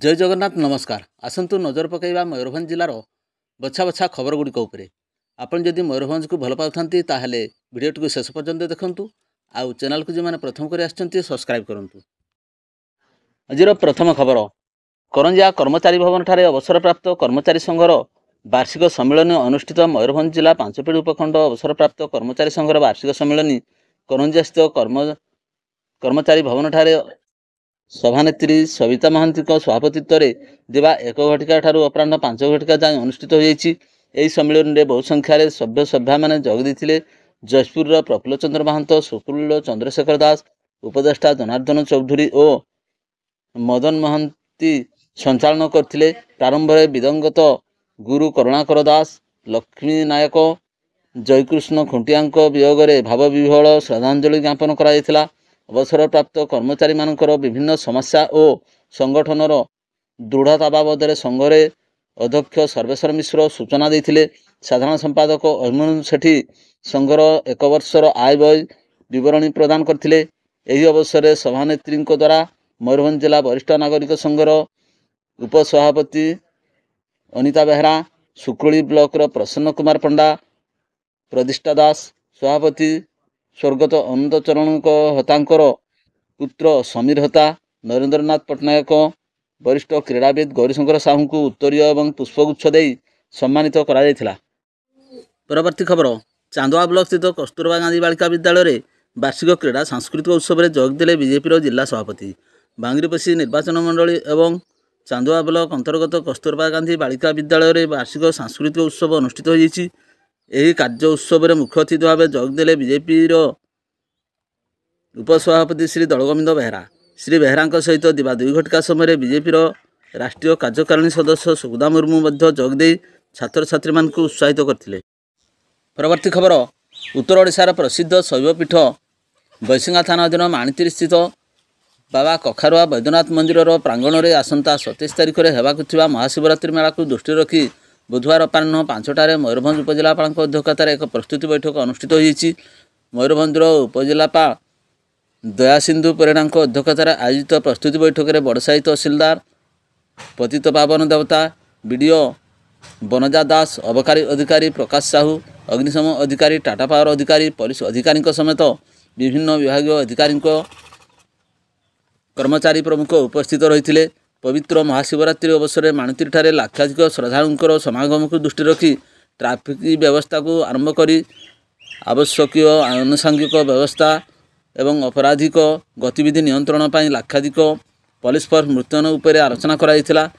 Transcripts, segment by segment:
जय जगन्नाथ नमस्कार। आसतु नजर पकईवा मयूरभंज जिलार बछा बछा खबर गुड़िक उपरे। आपण जदि मयूरभंज को भल पाउथांती ताहले वीडियोटी को शेष पर्यंत देखंतु। आउ चैनल को जो मैंने प्रथम कर सब्सक्राइब करंतु। आजिर प्रथम खबर करंजिया कर्मचारी भवन ठारे अवसरप्राप्त कर्मचारी संघर वार्षिक सम्मेलन अनुष्ठित। मयूरभंज जिला पांचपीढ़ी उपखंड अवसरप्राप्त कर्मचारी संघर वार्षिक सम्मेलन करंजिया स्थित कर्मचारी भवन ठारे सभानेत्री सविता महांती सभापतित्व में दिवा 1 घटिका ठारू अपराह्न 5 घटिका जाए अनुष्ठित हो सम्मेलन में बहु संख्यार सभ्य सभ्या मैंने जोगदी। जयपुर प्रफुल्ल चंद्र महांत, सुकुल चंद्रशेखर दास, उपदेष्टा जनार्दन चौधरी और मदन महांती संचालन करथिले। प्रारंभ में विदंगत गुरु करुणाकर दास, लक्ष्मी नायक, जयकृष्ण खुंटिया वियोग में भावविह्वल श्रद्धांजलि ज्ञापन करा। अवसरप्राप्त कर्मचारी मानकर विभिन्न समस्या और संगठनर दृढ़ता बाबद संघरे अध्यक्ष सर्वेश्वर मिश्र सूचना देते। साधारण संपादक अभिमन्यु सेठी संघर 1 वर्षर आय व्यय विवरणी प्रदान करथिले। एही अवसर में सभानेत्री द्वारा मयूरभंज जिला वरिष्ठ नागरिक संघर उपसभापति अनिता बेहरा, सुकुली ब्लॉक प्रसन्न कुमार पंडा, प्रतिष्ठा दास, सभापति स्वर्गत अनंत चरण हतांकर पुत्र समीर हता, नरेंद्रनाथ पट्टनायक, वरिष्ठ क्रीड़ाविद गौरीशंकर साहू को उत्तरीय और पुष्पगुच्छ दे सम्मानित करा। परवर्ती खबर चांदोआ ब्लॉक स्थित कस्तूरबा गांधी बालिका विद्यालय में वार्षिक क्रीड़ा सांस्कृतिक उत्सव में जोगदे बीजेपी जिला सभापति। बांगरीपसी निर्वाचन मंडली और चांदोआ ब्लॉक अंतर्गत कस्तूरबा गांधी बालिका विद्यालय में वार्षिक सांस्कृतिक उत्सव अनुष्ठित होती। यही कार्य उत्सव में मुख्य अतिथि भाव जोगदे बीजेपी उपसभापति श्री दलगोविंद बेहरा। श्री बेहरा सहित दिवा 2 घटिका समय बीजेपी राष्ट्रीय कार्यकारिणी सदस्य सुखदा मुर्मू जोगदे छात्र छात्री मान उत्साहित करथिले। परवर्ती खबर उत्तर ओडिशार प्रसिद्ध शैवपीठ बैसिंगा थाना अधीन माणितिरी स्थित बाबा कखारुआ बैद्यनाथ मंदिर प्रांगण में आसंता 27 तारिख में होगा महाशिवरात्रि मेला को दृष्टि रखी बुधवार अपराह्न 5टार मयूरभंज उपजिलापाल अध्यक्षतार एक प्रस्तुति बैठक अनुष्ठित होती। मयूरभंजर उपजिलापाल दयासिंधु परिड़ा अध्यक्षतार आयोजित प्रस्तुति बैठक में बड़साई तहसिलदार पतित पावन देवता बीडीओ बनजा दास, अबकारी अधिकारी प्रकाश साहू, अग्निशम अधिकारी, टाटा पावर अधिकारी, पुलिस अधिकारी समेत विभिन्न विभाग अधिकारी कर्मचारी प्रमुख उपस्थित रही। पवित्र महाशिवरात्रि अवसर में माणितिरी ठारे लाक्षाधिक श्रद्धालुंकर समागम को दृष्टि रखी ट्राफिक व्यवस्था को आरंभ करी आवश्यक आनुषंगिक व्यवस्था एवं आपराधिक गतिविधि नियंत्रण पर लाक्षाधिक पुलिस फोर्स मुतयन उपर आलोचना कराइथिला।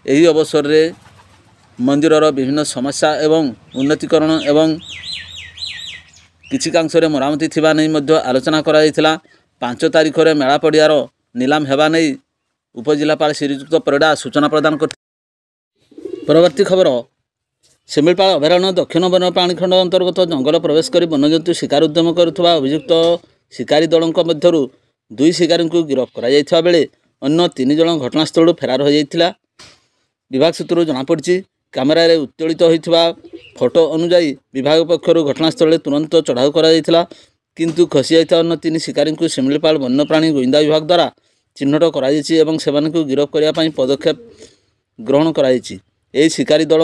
एही अवसर में मंदिरर विभिन्न समस्या एवं उन्नतीकरण एवं किछिकांश मरामती थिबा नै मध्य आलोचना कराइथिला। 5 तारिख में मेला पड़ियार नीलाम हेबा नै उपजिलापाल श्रीजुक्त परिड़ा सूचना प्रदान कर। परवर्ती खबर शिमिलपाल अभयारण्य दक्षिण वन प्राणीखंड अंतर्गत जंगल प्रवेश कर वन्यजंतु शिकार उद्यम करुवा अभियुक्त शिकारी दल मध्य 2 शिकारी को गिरफ्त कर बेले अन्य 3 जन घटनास्थल फेरार हो जाता विभाग सूत्र जमापड़ी। कैमेरा रे उत्तोलित होता फोटो अनुजाई विभाग पक्षर घटनास्थल तुरंत चढ़ाऊ कर किंतु खसी जाता अन्य 3 शिकारी को शिमिलपाल वन्यप्राणी गोइंदा विभाग द्वारा चिन्हट कर गिरफ्त करने पदक्षेप ग्रहण कराई। शिकारी दल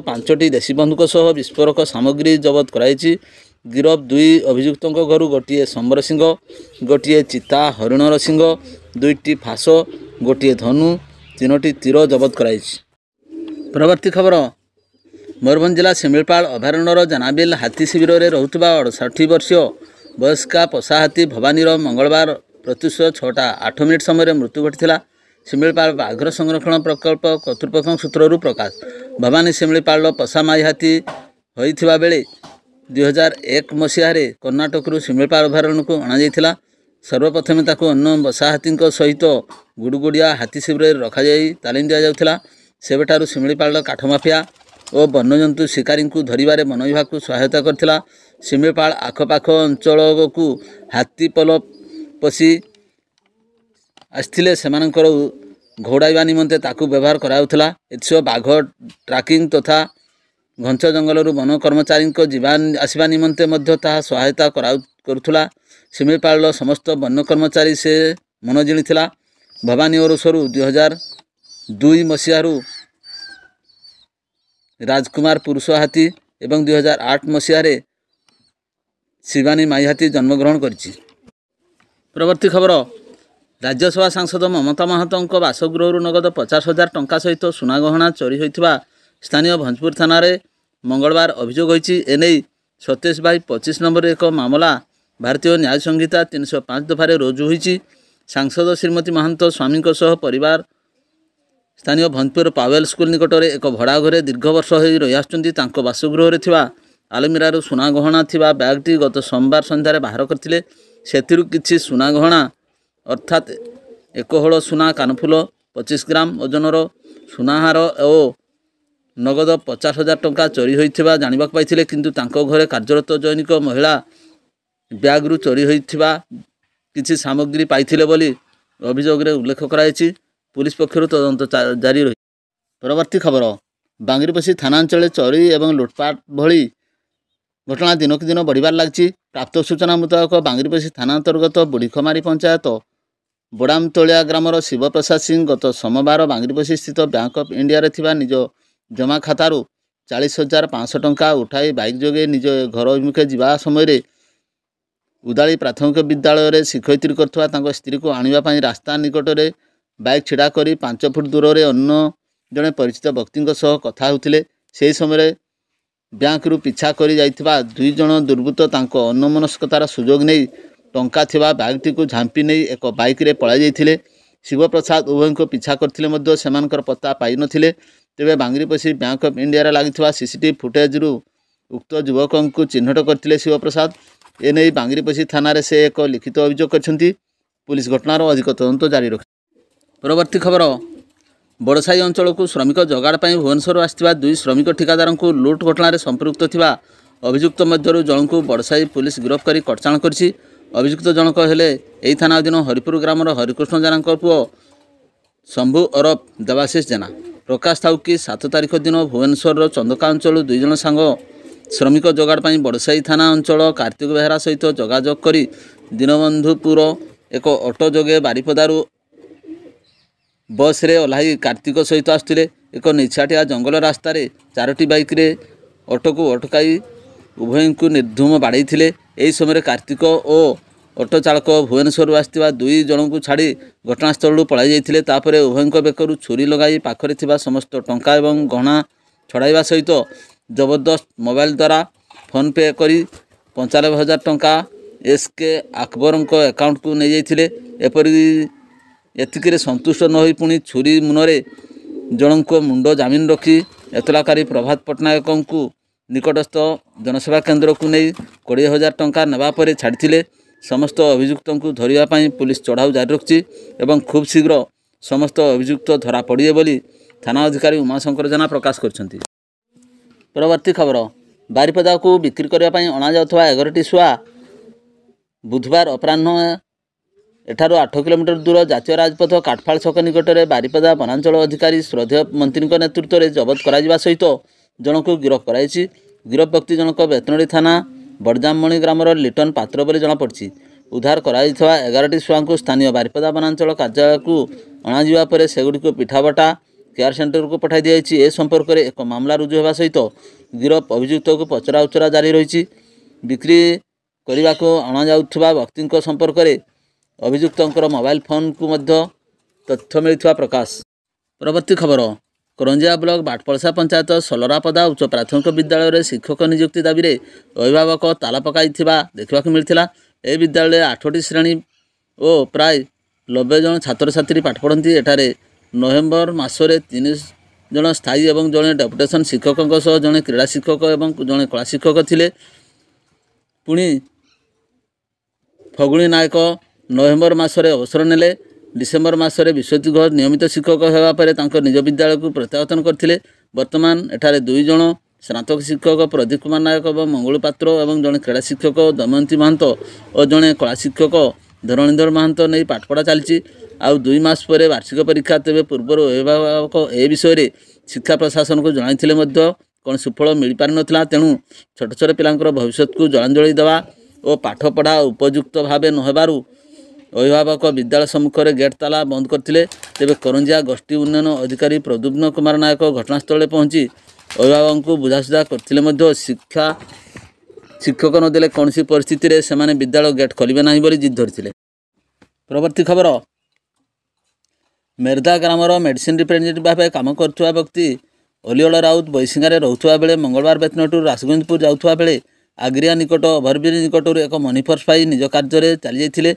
5टी देशी बंदूक सह विस्फोरक सामग्री जबत कराई। गिरफ 2 अभियुक्तों घर गोटे संबर सिंह, गोटे चिता हरिणर सिंह, 2टी फास, गोटे धनु, 3टी तीर जबत कराई। परवर्ती खबर मयूरभंज जिला शिमिलपाल अभयारण्यर जनाबिल हाथी शिविर में रुवा 68 वर्षीय वयस्का पशा हाथी भवानीर मंगलवार प्रत्युष 6:08 समय मृत्यु घटी। शिमिलपाल बाघर संरक्षण प्रकल्प कर्तृपक्ष सूत्रु प्रकाश भवानी शिमिलपाल पशा माई हाथी होता बेले 2001 मसीह कर्णाटक शिमिलपाल अभयारण्य को अणा। सर्वप्रथमे ताकू अन्य बसा हाथी सहित गुड़गुड़िया हाथी शिविर रखा तालीम दि जाऊला। सेबेठारू शिमिलपाल काठ माफिया और वन्यजंतु शिकारी को धरवे वन विभाग को सहायता करथिला। शिमिलपाल आखपाख अंचल को हाथी पल पशी आसथिले सेमानकर घोड़ाइबा निमंते ताकू व्यवहार कराउथला। एथिसह बाघ ट्राकिंग तथा घंच जंगल वन कर्मचारी जीवन आसवा निमंते मध्य ताहा सहायता करुथला। शिमिलपाल समस्त वन कर्मचारी से मन जिणिथिला। भवानी ओरसरू 2002 ମସିହାରୁ ରାଜକୁମାର ପୁରୁଷ ହାତୀ ଏବଂ 2008 ମସିହାରେ ଶିବାନୀ ମାଇ ହାତୀ ଜନ୍ମଗ୍ରହଣ କରିଛି। ପରବର୍ତ୍ତୀ ଖବର, ରାଜ୍ୟସଭା ସାଂସଦ ମମତା ମହାତଙ୍କ ବାସଗୃହରୁ ନଗଦ 50,000 ଟଙ୍କା ସହିତ ସୁନା ଗହଣା ଚୋରି ହୋଇଥିବା ସ୍ଥାନୀୟ ଭଞ୍ଜପୁର ଥାନାରେ ମଙ୍ଗଳବାର ଅଭିଯୋଗ ହୋଇଛି। ଏନେଇ 27/25 ନମ୍ବରରେ ଏକ ମାମଲା ଭାରତୀୟ ନ୍ୟାୟ ସଂହିତା 305 ଦଫାରେ ରୁଜୁ ହୋଇଛି। ସାଂସଦ ଶ୍ରୀମତୀ ମହାନ୍ତ ସ୍ୱାମୀଙ୍କ ସହ ପରିବାର ସ୍ଥାନୀୟ ଭଞ୍ଜପୁର ପାୱେଲ ସ୍କୁଲ ନିକଟରେ ଏକ ଭଡ଼ା ଘରେ ଦୀର୍ଘ ବର୍ଷ ହୋଇ ରହିଆସୁଛନ୍ତି। ତାଙ୍କ ବାସଗୃହରେ ଥିବା ଆଲମିରାରୁ ସୁନା ଗହଣା ଥିବା ବ୍ୟାଗ୍ଟି ଗତ ସୋମବାର ସନ୍ଧ୍ୟାରେ ବାହାର କରିଥିଲେ। ସେଥିରୁ କିଛି ସୁନା ଗହଣା ଅର୍ଥାତ୍ 1 ହଳ ସୁନା କାନଫୁଲ, 25 ଗ୍ରାମ ଓଜନର ସୁନାହାର ଓ ନଗଦ 50,000 ଟଙ୍କା ଚୋରି ହୋଇଥିବା ଜାଣିବାକୁ ପାଇଥିଲେ। କିନ୍ତୁ ତାଙ୍କ ଘରେ କାର୍ଯ୍ୟରତ ଜୈନିକ ମହିଳା ବ୍ୟାଗ୍ରୁ ଚୋରି ହୋଇଥିବା କିଛି ସାମଗ୍ରୀ ପାଇଥିଲେ ବୋଲି ଅଭିଯୋଗରେ ଉଲ୍ଲେଖ କରାଯାଇଛି। ପୁଲିସ ପକ୍ଷରୁ ତଦନ୍ତ ଜାରି ରହିଛି। ପରବର୍ତ୍ତୀ ଖବର, ବାଙ୍ଗିରିପୋଷି ଥାନା ଅଞ୍ଚଳରେ ଚୋରି ଏବଂ ଲୁଟପାଟ ଭଳି ଘଟଣା ଦିନକୁ ଦିନ ବଢ଼ିବାରେ ଲାଗିଛି। ପ୍ରାପ୍ତ ସୂଚନା ମୁତାବକ ବାଙ୍ଗିରିପୋଷି ଥାନା ଅନ୍ତର୍ଗତ ବୁଢ଼ୀଖମାରୀ ପଞ୍ଚାୟତ ବୋଡ଼ାମତଳିଆ ଗ୍ରାମର ଶିବପ୍ରସାଦ ସିଂ ଗତ ସୋମବାର ବାଙ୍ଗିରିପୋଷି ସ୍ଥିତ ବ୍ୟାଙ୍କ ଅଫ୍ ଇଣ୍ଡିଆରେ ଥିବା ନିଜ ଜମା ଖାତାରୁ 40,500 ଟଙ୍କା ଉଠାଇ ବାଇକ୍ ଯୋଗେ ନିଜ ଘର ଅଭିମୁଖେ ଯିବା ସମୟରେ ଉଦାଳି ପ୍ରାଥମିକ ବିଦ୍ୟାଳୟରେ ଶିକ୍ଷୟିତ୍ରୀ କରୁଥିବା ତାଙ୍କ ସ୍ତ୍ରୀକୁ ଆଣିବା ପାଇଁ ରାସ୍ତା ନିକଟରେ ବାଇକ୍ ଛିଡ଼ା କରି 5 ଫୁଟ ଦୂରରେ ଅନ୍ୟ ଜଣେ ପରିଚିତ ବ୍ୟକ୍ତିଙ୍କ ସହ କଥା ହେଉଥିଲେ। ସେହି ସମୟରେ ବ୍ୟାଙ୍କରୁ ପିଛା କରି ଯାଇଥିବା 2 ଜଣ ଦୁର୍ବୃତ୍ତ ତାଙ୍କ ଅନ୍ୟମନସ୍କତାର ସୁଯୋଗ ନେଇ ଟଙ୍କା ଥିବା ବ୍ୟାଗ୍ଟିକୁ ଝାମ୍ପି ନେଇ ଏକ ବାଇକ୍ରେ ପଳାଇ ଯାଇଥିଲେ। ଶିବପ୍ରସାଦ ଉଭୟଙ୍କୁ ପିଛା କରିଥିଲେ ମଧ୍ୟ ସେମାନଙ୍କର ପତ୍ତା ପାଇନଥିଲେ। ତେବେ ବାଙ୍ଗିରିପୋଷି ବ୍ୟାଙ୍କ ଅଫ୍ ଇଣ୍ଡିଆରେ ଲାଗିଥିବା ସିସିଟିଭି ଫୁଟେଜରୁ ଉକ୍ତ ଯୁବକଙ୍କୁ ଚିହ୍ନଟ କରିଥିଲେ ଶିବପ୍ରସାଦ। ଏନେଇ ବାଙ୍ଗିରିପୋଷି ଥାନାରେ ସେ ଏକ ଲିଖିତ ଅଭିଯୋଗ କରିଛନ୍ତି। ପୁଲିସ ଘଟଣାର ଅଧିକ ତଦନ୍ତ ଜାରି ରଖିଛି। ପରବର୍ତ୍ତୀ ଖବର, ବଡ଼ସାହି ଅଞ୍ଚଳକୁ ଶ୍ରମିକ ଯୋଗାଡ଼ ପାଇଁ ଭୁବନେଶ୍ୱରରୁ ଆସିଥିବା 2 ଶ୍ରମିକ ଠିକାଦାରଙ୍କୁ ଲୁଟ୍ ଘଟଣାରେ ସମ୍ପୃକ୍ତ ଥିବା ଅଭିଯୁକ୍ତ ମଧ୍ୟରୁ ଜଣଙ୍କୁ ବଡ଼ସାହି ପୁଲିସ ଗିରଫ କରି କଟଚାଣ କରିଛି। ଅଭିଯୁକ୍ତ ଜଣକ ହେଲେ ଏହି ଥାନା ଅଧୀନ ହରିପୁର ଗ୍ରାମର ହରିକୃଷ୍ଣ ଜେନାଙ୍କ ପୁଅ ଶମ୍ଭୁ ଓରଫ ଦେବାଶିଷ ଜେନା। ପ୍ରକାଶ ଥାଉ କି 7 ତାରିଖ ଦିନ ଭୁବନେଶ୍ୱରର ଚନ୍ଦକା ଅଞ୍ଚଳରୁ 2 ଜଣ ସାଙ୍ଗ ଶ୍ରମିକ ଯୋଗାଡ଼ ପାଇଁ ବଡ଼ସାହି ଥାନା ଅଞ୍ଚଳ କାର୍ତ୍ତିକ ବେହେରା ସହିତ ଯୋଗାଯୋଗ କରି ଦୀନବନ୍ଧୁପୁର ଏକ ଅଟୋ ଯୋଗେ ବାରିପଦାରୁ ବସ୍ରେ ଓହ୍ଲାଇ କାର୍ତ୍ତିକ ସହିତ ଆସୁଥିଲେ। ଏକ ନିଛାଟିଆ ଜଙ୍ଗଲ ରାସ୍ତାରେ 4ଟି ବାଇକ୍ରେ ଅଟୋକୁ ଅଟକାଇ ଉଭୟଙ୍କୁ ନିର୍ଧୂମ ବାଡ଼େଇଥିଲେ। ଏହି ସମୟରେ କାର୍ତ୍ତିକ ଓ ଅଟୋ ଚାଳକ ଭୁବନେଶ୍ୱରରୁ ଆସିଥିବା 2 ଜଣଙ୍କୁ ଛାଡ଼ି ଘଟଣାସ୍ଥଳରୁ ପଳାଇ ଯାଇଥିଲେ। ତାପରେ ଉଭୟଙ୍କ ବେକରୁ ଛୁରୀ ଲଗାଇ ପାଖରେ ଥିବା ସମସ୍ତ ଟଙ୍କା ଏବଂ ଗହଣା ଛଡ଼ାଇବା ସହିତ ଜବରଦସ୍ତ ମୋବାଇଲ ଦ୍ୱାରା ଫୋନ୍ ପେ କରି 95,000 ଟଙ୍କା ଏସ୍କେ ଆକବରଙ୍କ ଆକାଉଣ୍ଟକୁ ନେଇଯାଇଥିଲେ। ଏତିକିରେ ସନ୍ତୁଷ୍ଟ ନ ହୋଇ ପୁଣି ଛୁରୀ ମୁନରେ ଜଣଙ୍କ ମୁଣ୍ଡ ଜାମିନ ରଖି ଏତଲାକାରୀ ପ୍ରଭାତ ପଟ୍ଟନାୟକଙ୍କୁ ନିକଟସ୍ଥ ଜନସେବା କେନ୍ଦ୍ରକୁ ନେଇ 20,000 ଟଙ୍କା ନେବା ପରେ ଛାଡ଼ିଥିଲେ। ସମସ୍ତ ଅଭିଯୁକ୍ତଙ୍କୁ ଧରିବା ପାଇଁ ପୁଲିସ ଚଢ଼ାଉ ଜାରି ରଖିଛି ଏବଂ ଖୁବ୍ ଶୀଘ୍ର ସମସ୍ତ ଅଭିଯୁକ୍ତ ଧରା ପଡ଼ିବେ ବୋଲି ଥାନା ଅଧିକାରୀ ଉମାଶଙ୍କର ଜେନା ପ୍ରକାଶ କରିଛନ୍ତି। ପରବର୍ତ୍ତୀ ଖବର, ବାରିପଦାକୁ ବିକ୍ରି କରିବା ପାଇଁ ଅଣାଯାଉଥିବା 11ଟି ଶୁଆ ବୁଧବାର ଅପରାହ୍ନ ଏଠାରୁ 8 କିଲୋମିଟର ଦୂର ଜାତୀୟ ରାଜପଥ କାଠଫାଳ ଛକ ନିକଟରେ ବାରିପଦା ବନାଞ୍ଚଳ ଅଧିକାରୀ ଶ୍ରଦ୍ଧେୟ ମନ୍ତ୍ରୀଙ୍କ ନେତୃତ୍ୱରେ ଜବତ କରାଯିବା ସହିତ ଜଣକୁ ଗିରଫ କରାଯାଇଛି। ଗିରଫ ବ୍ୟକ୍ତି ଜଣକ ବେତନଡ଼ି ଥାନା ବଡ଼ଜାମମଣି ଗ୍ରାମର ଲିଟନ ପାତ୍ର ବୋଲି ଜଣାପଡ଼ିଛି। ଉଦ୍ଧାର କରାଯାଇଥିବା 11ଟି ଶୁଆଙ୍କୁ ସ୍ଥାନୀୟ ବାରିପଦା ବନାଞ୍ଚଳ କାର୍ଯ୍ୟାଳୟକୁ ଅଣାଯିବା ପରେ ସେଗୁଡ଼ିକୁ ପିଠାବଟା କେୟାର ସେଣ୍ଟରକୁ ପଠାଇ ଦିଆଯାଇଛି। ଏ ସମ୍ପର୍କରେ ଏକ ମାମଲା ରୁଜୁ ହେବା ସହିତ ଗିରଫ ଅଭିଯୁକ୍ତକୁ ପଚରାଉଚରା ଜାରି ରହିଛି। ବିକ୍ରି କରିବାକୁ ଅଣାଯାଉଥିବା ବ୍ୟକ୍ତିଙ୍କ ସମ୍ପର୍କରେ ଅଭିଯୁକ୍ତଙ୍କର ମୋବାଇଲ ଫୋନ୍କୁ ମଧ୍ୟ ତଥ୍ୟ ମିଳିଥିବା ପ୍ରକାଶ। ପରବର୍ତ୍ତୀ ଖବର, କରଞ୍ଜିଆ ବ୍ଲକ ବାଟପଳସା ପଞ୍ଚାୟତ ସଲରାପଦା ଉଚ୍ଚ ପ୍ରାଥମିକ ବିଦ୍ୟାଳୟରେ ଶିକ୍ଷକ ନିଯୁକ୍ତି ଦାବିରେ ଅଭିଭାବକ ତାଲା ପକାଇଥିବା ଦେଖିବାକୁ ମିଳିଥିଲା। ଏହି ବିଦ୍ୟାଳୟରେ 8ଟି ଶ୍ରେଣୀ ଓ ପ୍ରାୟ 90 ଜଣ ଛାତ୍ରଛାତ୍ରୀ ପାଠ ପଢ଼ନ୍ତି। ଏଠାରେ ନଭେମ୍ବର ମାସରେ 3 ଜଣ ସ୍ଥାୟୀ ଏବଂ ଜଣେ ଡେପୁଟେସନ୍ ଶିକ୍ଷକଙ୍କ ସହ ଜଣେ କ୍ରୀଡ଼ା ଶିକ୍ଷକ ଏବଂ ଜଣେ କଳା ଶିକ୍ଷକ ଥିଲେ। ପୁଣି ଫଗୁଣୀ ନାୟକ ନଭେମ୍ବର ମାସରେ ଅବସର ନେଲେ। ଡିସେମ୍ବର ମାସରେ ବିଶ୍ୱଜିତ ଘୋଷ ନିୟମିତ ଶିକ୍ଷକ ହେବା ପରେ ତାଙ୍କ ନିଜ ବିଦ୍ୟାଳୟକୁ ପ୍ରତ୍ୟାବର୍ତ୍ତନ କରିଥିଲେ। ବର୍ତ୍ତମାନ ଏଠାରେ 2 ଜଣ ସ୍ନାତକ ଶିକ୍ଷକ ପ୍ରଦୀପ କୁମାର ନାୟକ ଏବଂ ମଙ୍ଗୁଳୁ ପାତ୍ର ଏବଂ ଜଣେ କ୍ରୀଡ଼ା ଶିକ୍ଷକ ଦମୟନ୍ତୀ ମହାନ୍ତ ଓ ଜଣେ କଳା ଶିକ୍ଷକ ଧରଣୀଧର ମହାନ୍ତ ନେଇ ପାଠପଢ଼ା ଚାଲିଛି। ଆଉ 2 ମାସ ପରେ ବାର୍ଷିକ ପରୀକ୍ଷା। ତେବେ ପୂର୍ବରୁ ଅଭିଭାବକ ଏ ବିଷୟରେ ଶିକ୍ଷା ପ୍ରଶାସନକୁ ଜଣାଇଥିଲେ ମଧ୍ୟ କୌଣସି ସୁଫଳ ମିଳିପାରିନଥିଲା। ତେଣୁ ଛୋଟ ଛୋଟ ପିଲାଙ୍କର ଭବିଷ୍ୟତକୁ ଜଳାଞ୍ଜଳି ଦେବା ଓ ପାଠପଢ଼ା ଉପଯୁକ୍ତ ଭାବେ ନ ହେବାରୁ अभिभावक विद्यालय सम्मुखें गेट ताला बंद करते। तेज करंजिया गोष्ठी उन्नयन अधिकारी प्रद्युम्न कुमार नायक घटनास्थल पहुंची अभिभावक को बुझासुझा करते। शिक्षक नदेले कौन परिस्थिति रे सेमाने विद्यालय गेट खोलिबे नाही बोली जिद धरथिले। परवर्ती खबर, मेरदा ग्रामर मेडिसिन रिप्रेजेंटेटिव भाव काम करुवा व्यक्ति अलिओल राउत बैसिंगारे रोथुवा बेले मंगलवार बेतनटू रासगंजपुर जाउथुवा बेले आग्रिया निकट ओभरब्रिज निकटरू एक मनी पर्स पाई निज कार्य चली जाइथिले।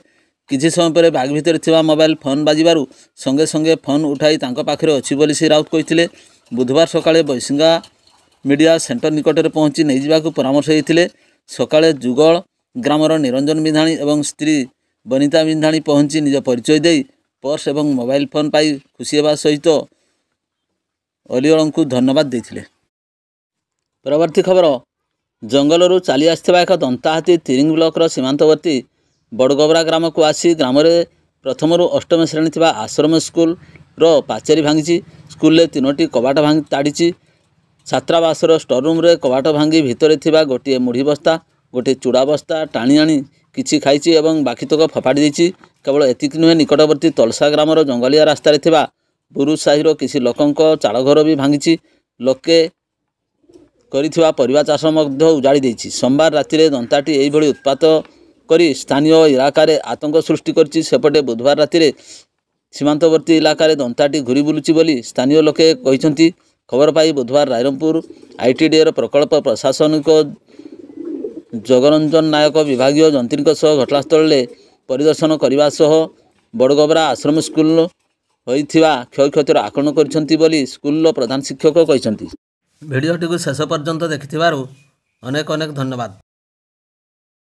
किछि समय पर बैग भितर थिबा मोबाइल फोन बाजिबारु संगे संगे फोन उठाई तांको पाखरे अछि बोली श्री राउत कहिथिले। बुधवार सकाळे बैसिंगा मीडिया सेंटर निकट में पहुंची नहीं जावाकू परामर्श होते। सकाळे जुगल ग्रामर निरंजन बिंधाणी और स्त्री बनिता बिंधाणी पहुंची निज परिचय दे पर्स और मोबाइल फोन पाई खुशी होगा सहित अलिओल को धन्यवाद देते। परवर्ती खबर, जंगलरू चली आसथिबा एक दंता हाथी तिरिंग ब्लॉकर सीमांतवर्ती बड़गोबरा ग्राम को आसी ग्राम में प्रथम अष्टम श्रेणी थिबा आश्रम स्कूल रो पाचेरी भांगी। स्कूल 3टी कबाट भांगी ताड़ी। छात्रावासर स्टोर रूम रे कबाट भांगी भितर थिबा गोटे मुढ़ी बस्ता गोटे चूड़ा बस्ता टाणी आनी किछि खाइछि एवं बाकीतक फपाड़ी देछि। केवल एतिक नुहे, निकटवर्ती तलसा ग्रामर जंगलिया रास्तार थिबा बुरु साहिर किछि लोकंक चालघर भी भांगी लोके करिथिबा परिवा चाष मध्य उजाड़ी देछि। सोमवार राति दंताटी एही भली उत्पात करी स्थानीय इलाकार आतंक सृष्टि करछि। सेपटे बुधवार राति सीमांतवर्ती इलाकार दंताटी घुरी बुलुछि बोली स्थानीय लोके कहिसंती। खबर पाई बुधवार रायरंगपुर आईटीडीएर प्रकल्प प्रशासनिक जगरंजन नायक विभागीय जंत्री घटनास्थल परिदर्शन करने सह बड़गोबरा आश्रम स्कूल होइथिबा क्षयक्षतिर आकलन करिसंती बोली स्कूल प्रधान शिक्षक कहिसंती। भिडियोटी को शेष पर्यंत देखिथिबारु अनेक अनेक धन्यवाद।